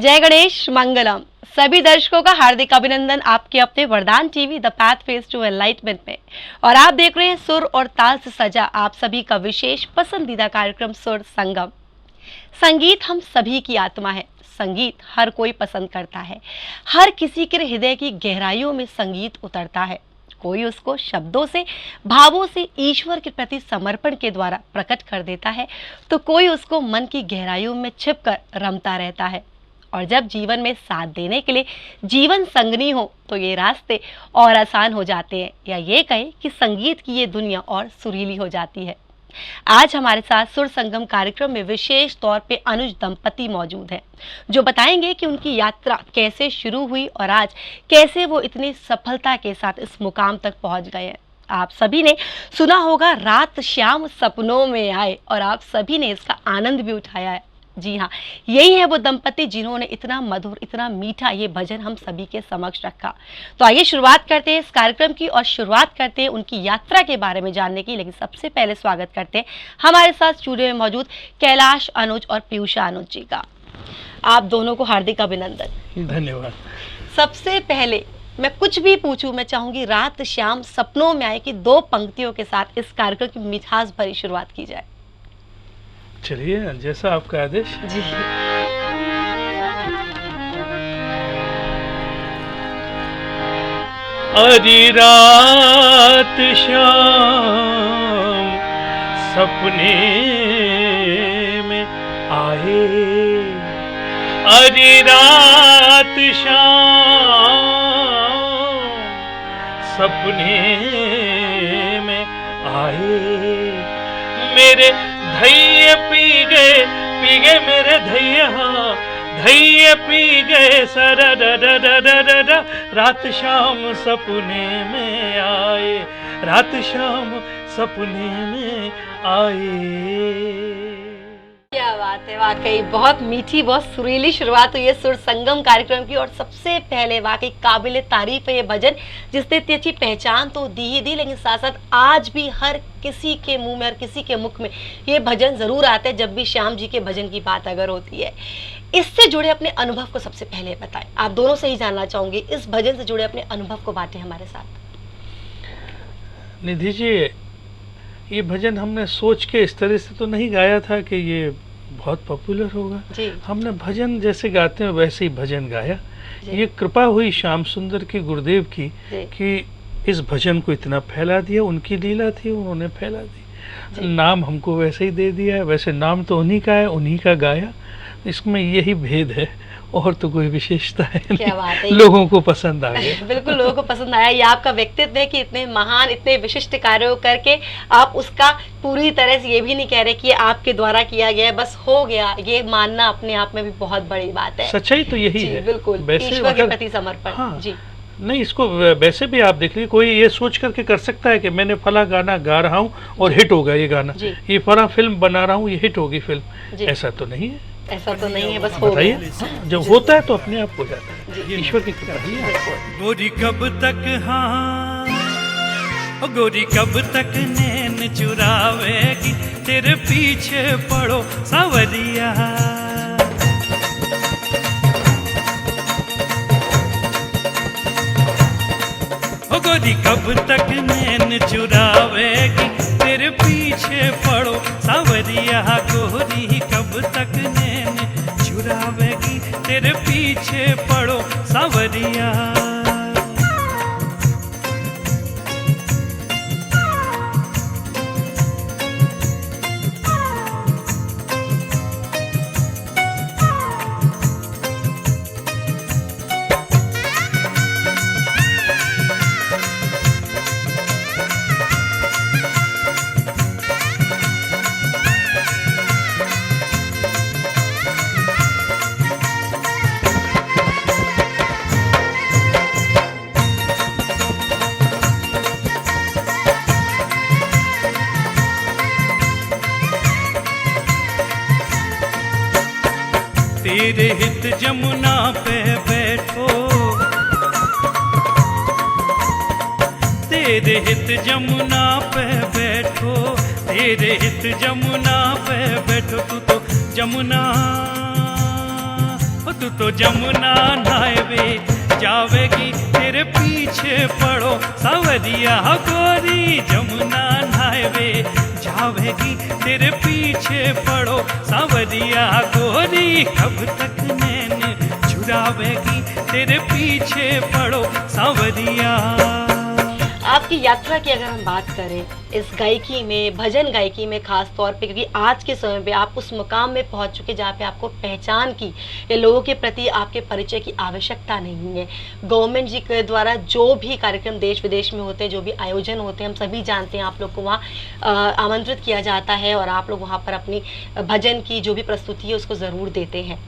जय गणेश मंगलम। सभी दर्शकों का हार्दिक अभिनंदन आपके अपने वरदान TV the path phase two enlightenment में। और आप देख रहे हैं सुर और ताल से सजा आप सभी का विशेष पसंदीदा कार्यक्रम सुर संगम। संगीत हम सभी की आत्मा है। संगीत हर कोई पसंद करता है। हर किसी के हृदय की गहराइयों में संगीत उतरता है। कोई उसको शब्दों से, भावों से ईश्वर के प्रति समर्पण के द्वारा प्रकट कर देता है, तो कोई उसको मन की गहराइयों में छिपकर रमता रहता है। और जब जीवन में साथ देने के लिए जीवन संगनी हो तो ये रास्ते और आसान हो जाते हैं, या ये कहें कि संगीत की ये दुनिया और सुरीली हो जाती है। आज हमारे साथ सुर संगम कार्यक्रम में विशेष तौर पे अनुज दंपति मौजूद हैं, जो बताएंगे कि उनकी यात्रा कैसे शुरू हुई और आज कैसे वो इतनी सफलता के साथ इस मुकाम तक पहुंच गए हैं। आप सभी ने सुना होगा रात श्याम सपनों में आए, और आप सभी ने इसका आनंद भी उठाया है। जी हाँ, यही है वो दंपति जिन्होंने इतना मधुर, इतना मीठा ये भजन हम सभी के समक्ष रखा। तो आइए शुरुआत करते हैं इस कार्यक्रम की, और शुरुआत करते हैं उनकी यात्रा के बारे में जानने की। लेकिन सबसे पहले स्वागत करते हैं हमारे साथ स्टूडियो में मौजूद कैलाश अनुज और पीयूषा अनुज जी का। आप दोनों को हार्दिक अभिनंदन। धन्यवाद। सबसे पहले मैं कुछ भी पूछूं, मैं चाहूंगी रात श्याम सपनों में आए कि दो पंक्तियों के साथ इस कार्यक्रम की मिठास भरी शुरुआत की जाए। चलिए, जैसा आपका आदेश। जी। अरी रात श्याम सपने में आए, अरी रात श्याम सपने में आए, मेरे धैये पी गए मेरे धैया, धैये पी गए सर रात शाम सपने में आए, रात शाम सपने में आए। क्या बात है, वाकई बहुत मीठी, बहुत सुरीली शुरुआत हुई है सुर संगम कार्यक्रम की। और सबसे पहले वाकई काबिले तारीफ है ये भजन, जिसने इतनी अच्छी पहचान तो दी ही दी, लेकिन साथ साथ आज भी हर किसी के मुंह में और किसी के मुख में ये भजन जरूर आते हैं जब भी श्याम जी के भजन की बात अगर होती है। इससे जुड़े अपने अनुभव को सबसे पहले बताएं। आप दोनों से ही जानना चाहूंगी, इस भजन से जुड़े अपने अनुभव को बांटें हमारे साथ। निधि जी, ये भजन हमने सोच के इस तरह से तो नहीं गाया था कि ये बहुत पॉपुलर होगा। हमने भजन जैसे गाते हैं वैसे ही भजन गाया। ये कृपा हुई श्याम सुंदर की, गुरुदेव की, कि इस भजन को इतना फैला दिया। उनकी लीला थी, उन्होंने फैला दी। नाम हमको वैसे ही दे दिया है, वैसे नाम तो उन्हीं का है, उन्हीं का गाया। इसमें यही भेद है, और तो कोई विशेषता है नहीं। क्या बात है, लोगों को पसंद आ गया। बिल्कुल लोगों को पसंद आया। ये आपका व्यक्तित्व है कि इतने महान, इतने विशिष्ट कार्यों करके आप उसका पूरी तरह से ये भी नहीं कह रहे कि ये आपके द्वारा किया गया, बस हो गया। ये मानना अपने आप में भी बहुत बड़ी बात है। सच्चाई तो यही है, बिल्कुल ईश्वर के प्रति समर्पण। हाँ, जी नहीं, इसको वैसे भी आप देख लीजिए, कोई ये सोच करके कर सकता है कि मैंने फला गाना गा रहा हूँ और हिट होगा ये गाना, ये फला फिल्म बना रहा हूँ, ये हिट होगी फिल्म। ऐसा तो नहीं है, ऐसा तो नहीं है, बस हो गया। जब होता है तो अपने आप हो जाता है, ईश्वर की कृपा है। गोरी कब तक, हाँ गोरी कब तक नैन चुरावेगी, तेरे पीछे पड़ो सावरिया। गोरी कब तक नैन चुरावेगी, तेरे पीछे पड़ो सावरिया। गोरी कब तक नैन चुरावेगी, तेरे पीछे पड़ो सावरिया। तेरे हित जमुना पे बैठो, तेरे हित जमुना पे बैठो, तेरे हित जमुना पे बैठो। तू तो जमुना, तू तू तो जमुना नहावे जावेगी तेरे पीछे पड़ो सांवरिया गोरी, जमुना नहावे जावेगी तेरे पीछे पड़ो सांवरिया गोरी, कब तक नैन चुरावेगी तेरे पीछे पड़ो सांवरिया। आपकी यात्रा की अगर हम बात करें इस गायकी में, भजन गायकी में खास तौर पे, क्योंकि आज के समय पे आप उस मुकाम में पहुंच चुके जहाँ पे आपको पहचान की या लोगों के प्रति आपके परिचय की आवश्यकता नहीं है। गवर्नमेंट जी के द्वारा जो भी कार्यक्रम देश विदेश में होते हैं, जो भी आयोजन होते हैं, हम सभी जानते हैं, आप लोग को वहाँ आमंत्रित किया जाता है और आप लोग वहाँ पर अपनी भजन की जो भी प्रस्तुति है उसको ज़रूर देते हैं।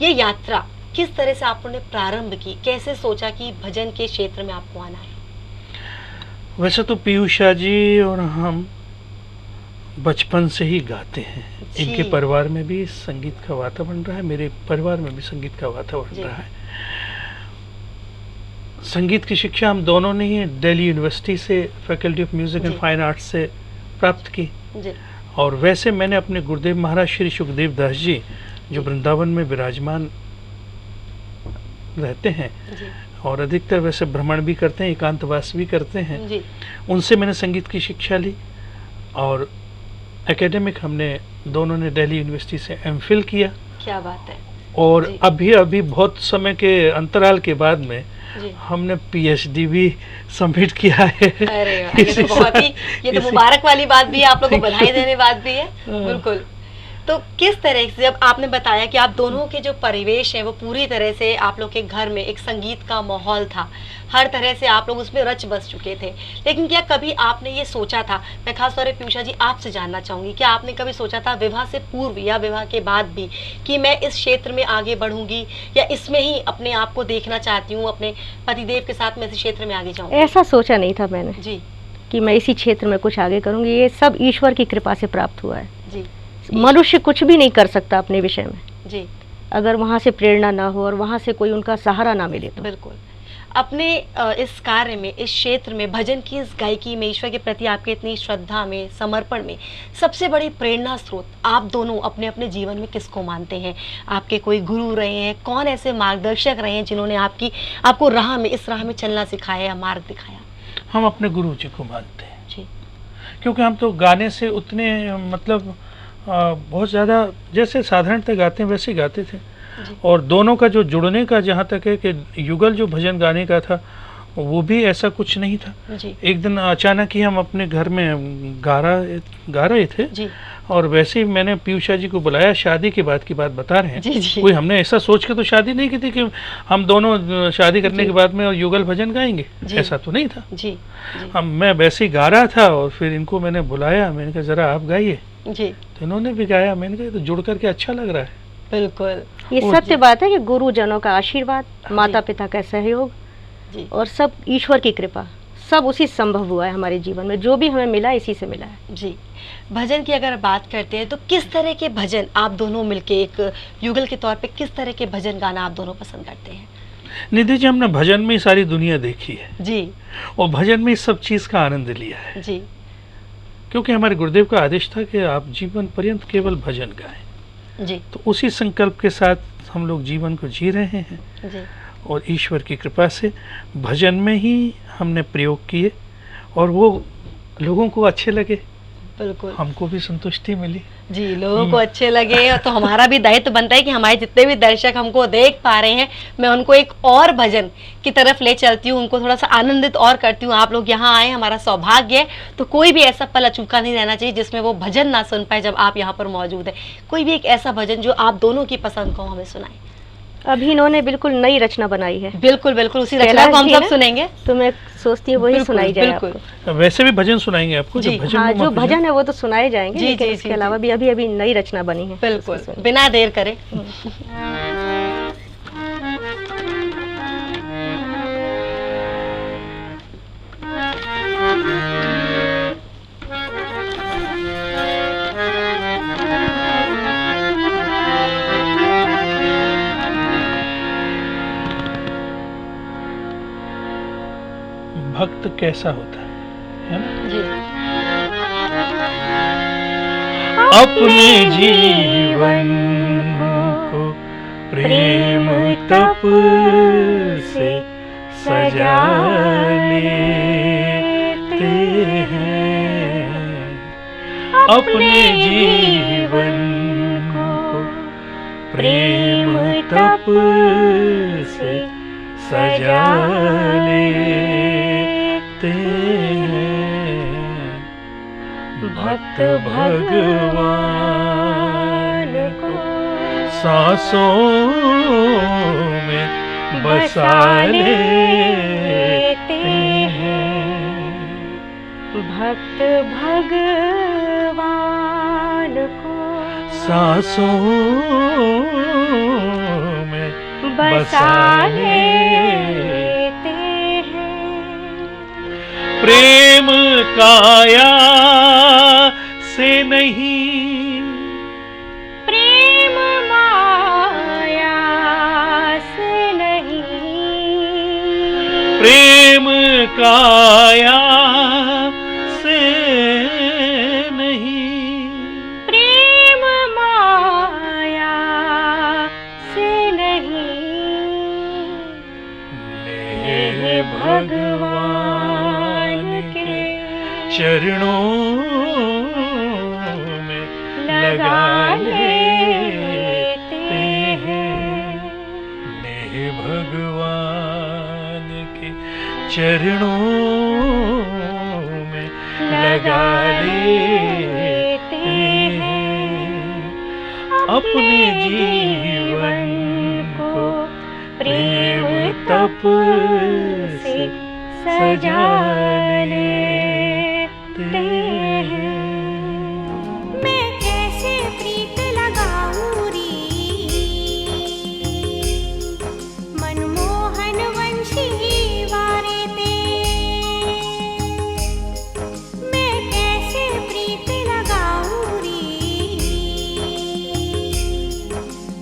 ये यात्रा किस तरह से आप लोगों ने प्रारंभ की, कैसे सोचा कि भजन के क्षेत्र में आपको आना है? वैसे तो पीयूषा जी और हम बचपन से ही गाते हैं। इनके परिवार में भी संगीत का वातावरण रहा है, मेरे परिवार में भी संगीत का वातावरण रहा है। संगीत की शिक्षा हम दोनों ने ही दिल्ली यूनिवर्सिटी से faculty of music and fine arts से प्राप्त की। और वैसे मैंने अपने गुरुदेव महाराज श्री सुखदेव दास जी जो वृंदावन में विराजमान रहते हैं और अधिकतर वैसे भ्रमण भी करते हैं, एकांतवास भी करते हैं, उनसे मैंने संगीत की शिक्षा ली। और एकेडमिक हमने दोनों ने दिल्ली यूनिवर्सिटी से एमफिल किया। क्या बात है। और अभी बहुत समय के अंतराल के बाद में हमने पीएचडी भी सबमिट किया है। अरे ये तो बहुत ही, ये तो मुबारक वाली बात भी है, आप लोगों को बधाई देने बात भी है। बिल्कुल। तो किस तरह से, जब आपने बताया कि आप दोनों के जो परिवेश है वो पूरी तरह से आप लोग के घर में एक संगीत का माहौल था, हर तरह से आप लोग उसमें रच बस चुके थे, लेकिन क्या कभी आपने ये सोचा था, मैं खास तौर पर पीयूषा जी आपसे जानना चाहूंगी, क्या आपने कभी सोचा था विवाह से पूर्व या विवाह के बाद भी कि मैं इस क्षेत्र में आगे बढ़ूंगी या इसमें ही अपने आप को देखना चाहती हूँ, अपने पतिदेव के साथ मैं इस क्षेत्र में आगे जाऊँगी? ऐसा सोचा नहीं था मैंने जी कि मैं इसी क्षेत्र में कुछ आगे करूंगी। ये सब ईश्वर की कृपा से प्राप्त हुआ है जी। मनुष्य कुछ भी नहीं कर सकता अपने विषय में जी, अगर वहाँ से प्रेरणा ना हो और वहाँ से कोई उनका सहारा ना मिले तो। बिल्कुल। अपने इस कार्य में, इस क्षेत्र में, भजन की इस गायकी में, ईश्वर के प्रति आपके इतनी श्रद्धा में, समर्पण में सबसे बड़ी प्रेरणा स्रोत आप दोनों अपने अपने जीवन में किसको मानते हैं? आपके कोई गुरु रहे हैं, कौन ऐसे मार्गदर्शक रहे हैं जिन्होंने आपको राह में, इस राह में चलना सिखाया या मार्ग दिखाया? हम अपने गुरु जी को मानते हैं जी, क्योंकि हम तो गाने से उतने मतलब बहुत ज़्यादा जैसे साधारणतः गाते हैं वैसे गाते थे। और दोनों का जो जुड़ने का जहाँ तक है कि युगल जो भजन गाने का था वो भी ऐसा कुछ नहीं था जी। एक दिन अचानक ही हम अपने घर में गा रहे थे जी। और वैसे ही मैंने पीयूषा जी को बुलाया, शादी के बाद की बात बता रहे हैं। जी जी। कोई हमने ऐसा सोच के तो शादी नहीं की थी कि हम दोनों शादी करने के बाद में और युगल भजन गाएंगे, ऐसा तो नहीं था जी। मैं वैसे ही गा रहा था और फिर इनको मैंने बुलाया, मैंने कहा जरा आप गाइए जी। तो इन्होंने भी गाया। मैंने कहा तो जुड़ करके अच्छा लग रहा है। बिल्कुल, ये सत्य बात है कि गुरुजनों का आशीर्वाद, माता पिता का सहयोग और सब ईश्वर की कृपा, सब उसी संभव हुआ है हमारे जीवन में। जो भी हमें मिला इसी से मिला है जी। भजन की अगर बात करते हैं तो किस तरह के भजन आप दोनों मिलके एक युगल के तौर पे किस तरह के भजन गाना आप दोनों पसंद करते हैं? निधि जी, हमने भजन में सारी दुनिया देखी है जी, और भजन में सब चीज़ का आनंद लिया है जी, क्योंकि हमारे गुरुदेव का आदेश था कि आप जीवन पर्यंत केवल भजन गाएं जी। तो उसी संकल्प के साथ हम लोग जीवन को जी रहे हैं जी। और ईश्वर की कृपा से भजन में ही हमने प्रयोग किए और वो लोगों को अच्छे लगे। बिल्कुल, हमको भी संतुष्टि मिली जी। लोगों को अच्छे लगे तो हमारा भी दायित्व बनता है कि हमारे जितने भी दर्शक हमको देख पा रहे हैं, मैं उनको एक और भजन की तरफ ले चलती हूँ, उनको थोड़ा सा आनंदित और करती हूँ। आप लोग यहाँ आए, हमारा सौभाग्य है, तो कोई भी ऐसा पल अचूका नहीं रहना चाहिए जिसमें वो भजन ना सुन पाए जब आप यहाँ पर मौजूद है। कोई भी एक ऐसा भजन जो आप दोनों की पसंद को हमें सुनाए। अभी इन्होंने बिल्कुल नई रचना बनाई है। बिल्कुल बिल्कुल, उसी रचना को हम सब सुनेंगे तो मैं सोचती हूँ वही सुनाई जाए आपको। वैसे भी भजन सुनाएंगे आपको जी, हाँ, जो भजन है वो तो सुनाए जाएंगे, जी, लेकिन जी, इसके जी, अलावा भी अभी नई रचना बनी है। बिल्कुल, बिना देर करे। भक्त कैसा होता है ना? जी। अपने जीवन को प्रेम तप से सजा लेते हैं अपने जीवन को, प्रेम तप से सजा लेते हैं भक्त भगवान को सांसों में बसा लेते हैं भक्त भगवान को सांसों में बसा लेते हैं प्रेम काया से नहीं, प्रेम माया से नहीं, प्रेम काया से नहीं, प्रेम माया से नहीं, नेह भगवान के चरणों में लगा लेते हैं नेह भगवान के चरणों में लगा लेते हैं अपने जीवन को प्रेम तप से सजा लेते हैं मैं कैसे प्रीत लगाऊं री मनमोहन वंशी वारे ते मैं कैसे प्रीत लगाऊं री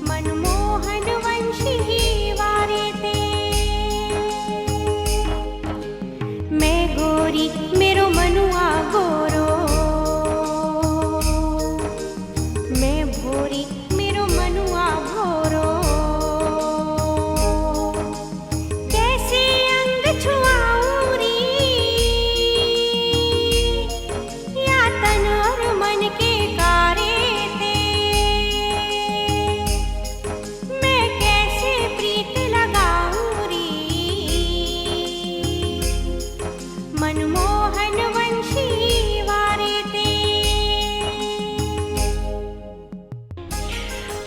मनमोहन वंशी वारे ते मैं गोरी मेरो मनुआ गोरो मैं भोरी मेरो मनुआ भोरो कैसे अंग छुआऊं री या तन और मन के कारे ते मैं कैसे प्रीत लगाऊं री मनमोहन वंशी वारे ते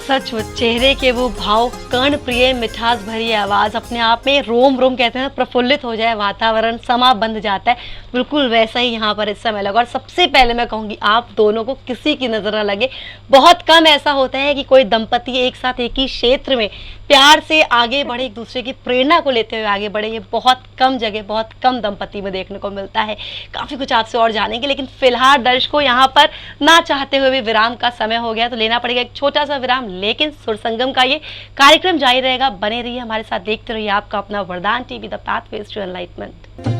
सचमुच चेहरे के वो भाव, कर्ण प्रिय मिठास भरी आवाज, अपने आप में रोम रोम कहते हैं प्रफुल्लित हो जाए, वातावरण समा बंध जाता है। बिल्कुल वैसा ही यहाँ पर इस समय लगा। और सबसे पहले मैं कहूँगी आप दोनों को किसी की नजर न लगे। बहुत कम ऐसा होता है कि कोई दंपति एक साथ एक ही क्षेत्र में प्यार से आगे बढ़े, एक दूसरे की प्रेरणा को लेते हुए आगे बढ़े। ये बहुत कम जगह, बहुत कम दंपति में देखने को मिलता है। काफी कुछ आपसे और जानेंगे, लेकिन फिलहाल दर्शकों यहाँ पर ना चाहते हुए भी विराम का समय हो गया, तो लेना पड़ेगा एक छोटा सा विराम। लेकिन सुर संगम का ये कार्यक्रम जारी रहेगा, बने रहिए हमारे साथ, देखते रहिए आपका अपना Vardan TV, the pathways to enlightenment.